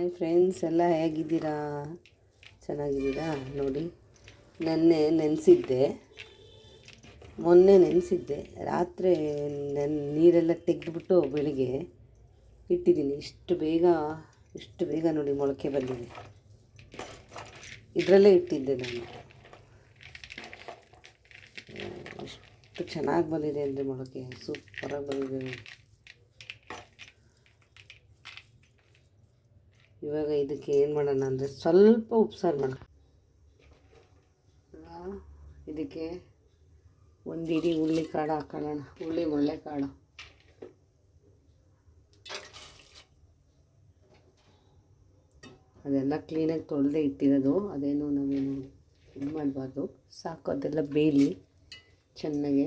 Hi friends, ಎಲ್ಲ ಹೇಗಿದ್ದೀರಾ? ಚೆನ್ನಾಗಿದ್ದೀರಾ? ನೋಡಿ, ಮೊನ್ನೆ ನೆನೆಸಿದ್ದೆ. ರಾತ್ರಿ ನೀರೆಲ್ಲ ತೆಗೆದುಬಿಟ್ಟು ಬೆಳಿಗ್ಗೆ ಇಟ್ಟಿದ್ದೀನಿ. ಇಷ್ಟು ಬೇಗ ನೋಡಿ ಮೊಳಕೆ ಬಂದಿದೆ. ಇದರಲ್ಲೇ ಇಟ್ಟಿದ್ದೆ ನಾನು. ಎಷ್ಟು ಚೆನ್ನಾಗಿ ಬಂದಿದೆ ಅಂದರೆ ಮೊಳಕೆ ಸೂಪರಾಗಿ ಬಂದಿದೆ ನೋಡಿ. ಇವಾಗ ಇದಕ್ಕೆ ಏನು ಮಾಡೋಣ ಅಂದರೆ ಸ್ವಲ್ಪ ಉಪ್ಸಾರು ಮಾಡೋಣ. ಇದಕ್ಕೆ ಒಂದು ಇಡೀ ಹುಳ್ಳಿ ಕಾಳು ಹಾಕೊಳ್ಳೋಣ. ಒಳ್ಳೆ ಕಾಳು ಅದೆಲ್ಲ ಕ್ಲೀನಾಗಿ ತೊಳೆದೇ ಇಟ್ಟಿರೋದು. ಅದೇನು ನಾವೇನು ಇದು ಮಾಡಬಾರ್ದು. ಸಾಕು, ಅದೆಲ್ಲ ಬೇಯಲಿ ಚೆನ್ನಾಗೆ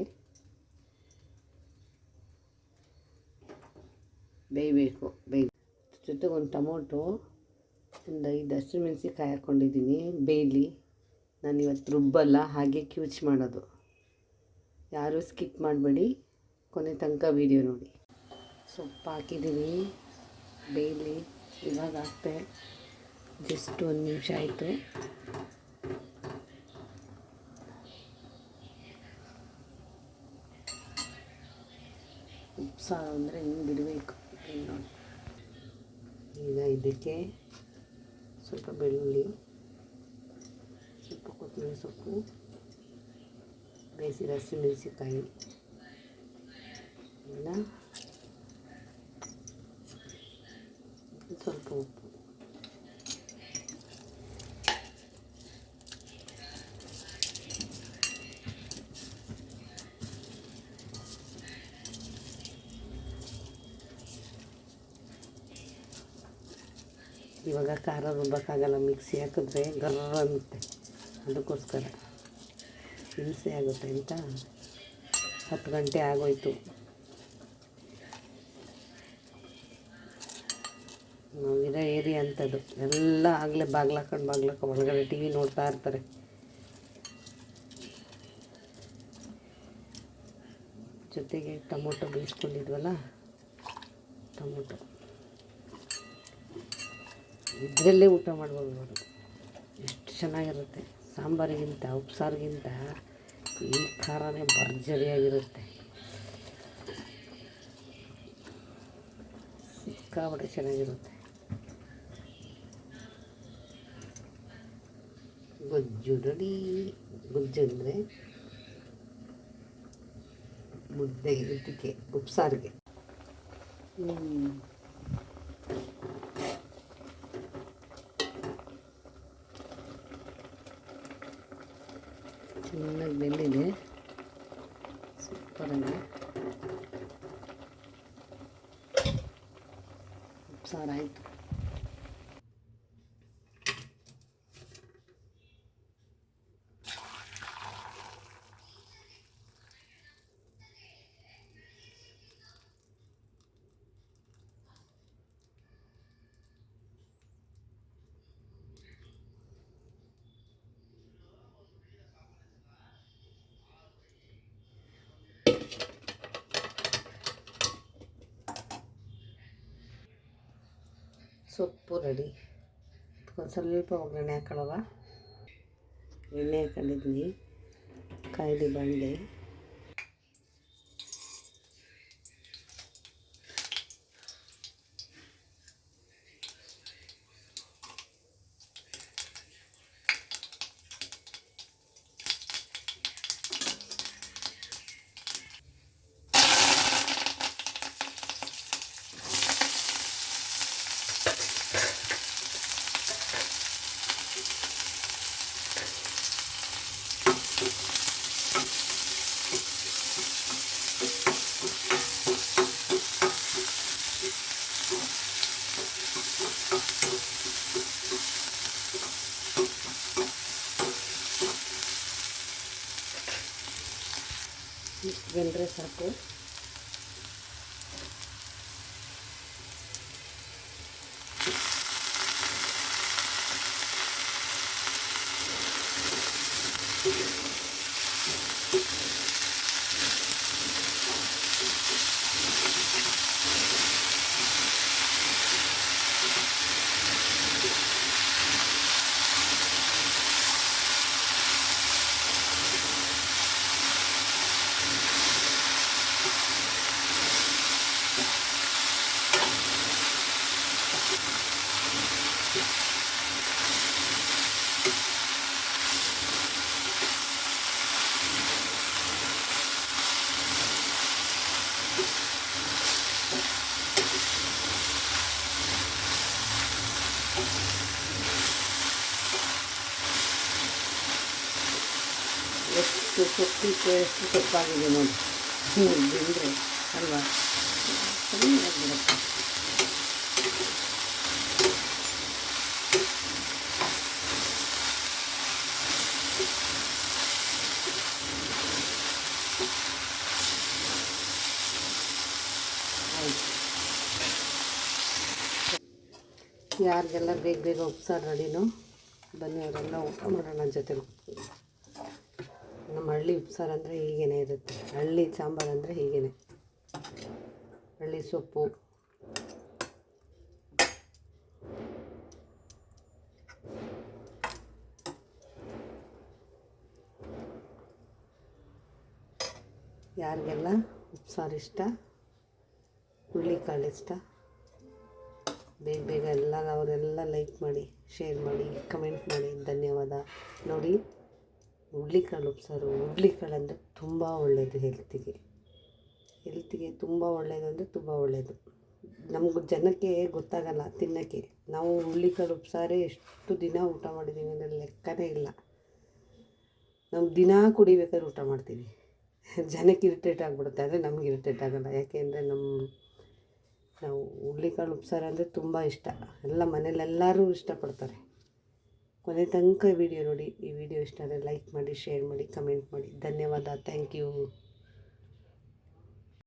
ಬೇಯಬೇಕು. ಜೊತೆಗೆ ಒಂದು ಟೊಮೊಟೊ, ಒಂದು 5 ಹಸಿಮೆಣಸಿನ್ಕಾಯಿ ಹಾಕ್ಕೊಂಡಿದ್ದೀನಿ. ಬೇಯಲಿ. ನಾನು ಇವತ್ತು ರುಬ್ಬಲ್ಲ, ಹಾಗೆ ಕ್ಯೂಚ್ ಮಾಡೋದು. ಯಾರೂ ಸ್ಕಿಪ್ ಮಾಡಬೇಡಿ, ಕೊನೆ ತನಕ ವೀಡಿಯೋ ನೋಡಿ. ಸೊಪ್ಪು ಹಾಕಿದ್ದೀನಿ, ಬೇಯಲಿ. ಇವಾಗ ಹಾಕ್ತೆ. ಜಸ್ಟ್ 1 ನಿಮಿಷ ಆಯಿತು. ಉಪ್ಸಾರು ಅಂದರೆ ಹಿಂಗೆ ಬಿಡಬೇಕು ನೋಡಿ. ಈಗ ಇದಕ್ಕೆ ಸ್ವಲ್ಪ ಬೆಳ್ಳುಳ್ಳಿ, ಸ್ವಲ್ಪ ಕೊತ್ತಂಬರಿ ಸೊಪ್ಪು, ಬೇಯಿಸಿದ ಹಸಿಮೆಣಸಿನ್ಕಾಯಿ, ಸ್ವಲ್ಪ ಉಪ್ಪು. ಇವಾಗ ಖಾರ ರುಬ್ಬಕ್ಕಾಗಲ್ಲ, ಮಿಕ್ಸಿ ಹಾಕಿದ್ರೆ ಗರ್ರ ಅನ್ನುತ್ತೆ. ಅದಕ್ಕೋಸ್ಕರ ಹಿಂಸೆ ಆಗುತ್ತೆ ಅಂತ 10 ಗಂಟೆ ಆಗೋಯ್ತು. ನಾವಿರೋ ಏರಿಯಾ ಅಂಥದ್ದು. ಎಲ್ಲ ಆಗಲೇ ಬಾಗ್ಲಾಕೊಂಡು ಒಳಗಡೆ ಟಿ ವಿ ನೋಡ್ತಾ ಇರ್ತಾರೆ. ಜೊತೆಗೆ ಟೊಮೊಟೊ ಬೇಯಿಸ್ಕೊಂಡಿದ್ವಲ್ಲ, ಟೊಮೊಟೊ ಇದರಲ್ಲೇ ಊಟ ಮಾಡ್ಬೋದು ನೋಡಿ. ಎಷ್ಟು ಚೆನ್ನಾಗಿರುತ್ತೆ. ಸಾಂಬಾರಿಗಿಂತ ಉಪ್ಸಾರಿಗಿಂತ ಈ ಖಾರನೇ ಭರ್ಜರಿಯಾಗಿರುತ್ತೆ. ಸಿಕ್ಕಾಪಟ್ಟೆ ಚೆನ್ನಾಗಿರುತ್ತೆ. ಗೊಜ್ಜು ರೆಡಿ. ಗೊಜ್ಜು ಅಂದರೆ ಮುದ್ದೆಗೆ, ಇದಕ್ಕೆ ಉಪ್ಸಾರಿಗೆ. ಚೆನ್ನಾಗಿ ಬೆಂದಿದೆ, ಸೂಪರಾಗಿ. ಉಪ್ಸಾರು ಆಯಿತು. ಸೊಪ್ಪು ರೆಡಿ. ಒಂದು ಸ್ವಲ್ಪ ಒಗ್ಗರಣೆ ಹಾಕೊಳ್ಳೋವ. ಎಣ್ಣೆ ಹಾಕೊಂಡಿದ್ವಿ, ಕಾಯ್ದು ಬಂಡೆ. ಇಷ್ಟು ಬೆಂದರೆ ಸಾಕು. ಎಷ್ಟು ಸೊಪ್ಪಿಟ್ಟು ಎಷ್ಟು ಸೊಪ್ಪಾಗಿದೆ ನೋಡಿ ತಿಂದರೆ ಅಲ್ವಾ ಚೆನ್ನಾಗಿರುತ್ತೆ. ಯಾರಿಗೆಲ್ಲ ಬೇಗ ಬೇಗ ಉಪ್ಸಾರು ರೆಡಿನೋ ಬನ್ನಿ, ಅವರೆಲ್ಲ ಊಟ ಮಾಡೋಣ ಜೊತೆ. ನಮ್ಮ ಹಳ್ಳಿ ಉಪ್ಸಾರು ಅಂದರೆ ಹೀಗೇ ಇರುತ್ತೆ, ಹಳ್ಳಿ ಸಾಂಬಾರು ಅಂದರೆ ಹೀಗೇ. ಹಳ್ಳಿ ಸೊಪ್ಪು, ಯಾರಿಗೆಲ್ಲ ಉಪ್ಸಾರು ಇಷ್ಟ, ಹುರುಳಿಕಾಳು ಇಷ್ಟ, ಬೇಗ ಬೇಗ ಅವರೆಲ್ಲ ಲೈಕ್ ಮಾಡಿ, ಶೇರ್ ಮಾಡಿ, ಕಮೆಂಟ್ ಮಾಡಿ. ಧನ್ಯವಾದ. ನೋಡಿ, ಹುರುಳಿಕಾಳು ಉಪ್ಸಾರು, ಹುರುಳಿಕಾಳು ಅಂದರೆ ತುಂಬ ಒಳ್ಳೆಯದು ಹೆಲ್ತಿಗೆ ತುಂಬ ಒಳ್ಳೆಯದು ಅಂದರೆ ತುಂಬ ಒಳ್ಳೆಯದು. ನಮಗೂ ಜನಕ್ಕೆ ಗೊತ್ತಾಗಲ್ಲ ತಿನ್ನೋಕ್ಕೆ. ನಾವು ಹುರುಳಿಕಾಳು ಉಪ್ಸಾರೇ ಎಷ್ಟು ದಿನ ಊಟ ಮಾಡಿದ್ದೀವಿ ಅಂದರೆ ಲೆಕ್ಕನೇ ಇಲ್ಲ. ನಾವು ದಿನ ಕುಡಿಬೇಕಾದ್ರೆ ಊಟ ಮಾಡ್ತೀವಿ. ಜನಕ್ಕೆ ಇರಿಟೇಟ್ ಆಗಿಬಿಡುತ್ತೆ, ಆದರೆ ನಮ್ಗೆ ಇರಿಟೇಟ್ ಆಗೋಲ್ಲ. ಯಾಕೆಂದರೆ ನಾವು ಹುರುಳಿಕಾಳು ಉಪ್ಸಾರು ಅಂದರೆ ತುಂಬ ಇಷ್ಟ. ಎಲ್ಲ ಮನೇಲೆಲ್ಲರೂ ಇಷ್ಟಪಡ್ತಾರೆ. ಕೊನೆ ತನಕ ವಿಡಿಯೋ ನೋಡಿ. ಈ ವಿಡಿಯೋ ಇಷ್ಟ ಆದರೆ ಲೈಕ್ ಮಾಡಿ, ಶೇರ್ ಮಾಡಿ, ಕಮೆಂಟ್ ಮಾಡಿ. ಧನ್ಯವಾದ. Thank you.